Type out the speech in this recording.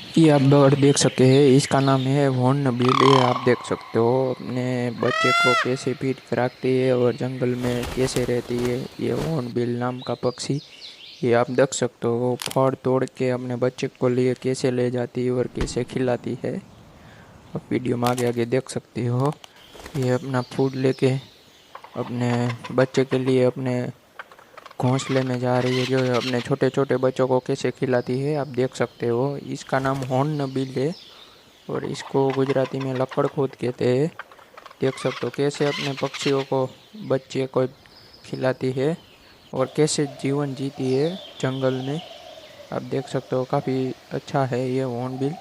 ये आप बर्ड देख सकते हैं, इसका नाम है हॉर्नबिल। ये आप देख सकते हो अपने बच्चे को कैसे फीड कराती है और जंगल में कैसे रहती है। ये हॉर्नबिल नाम का पक्षी, ये आप देख सकते हो फड़ तोड़ के अपने बच्चे को लिए कैसे ले जाती है और कैसे खिलाती है। आप वीडियो में आगे आगे देख सकते हो। ये अपना फूड लेके अपने बच्चे के लिए अपने घोंसले में जा रही है, जो अपने छोटे छोटे बच्चों को कैसे खिलाती है आप देख सकते हो। इसका नाम हॉर्नबिल है और इसको गुजराती में लकड़खोद कहते हैं। देख सकते हो कैसे अपने पक्षियों को बच्चे को खिलाती है और कैसे जीवन जीती है जंगल में। आप देख सकते हो काफ़ी अच्छा है ये हॉर्नबिल।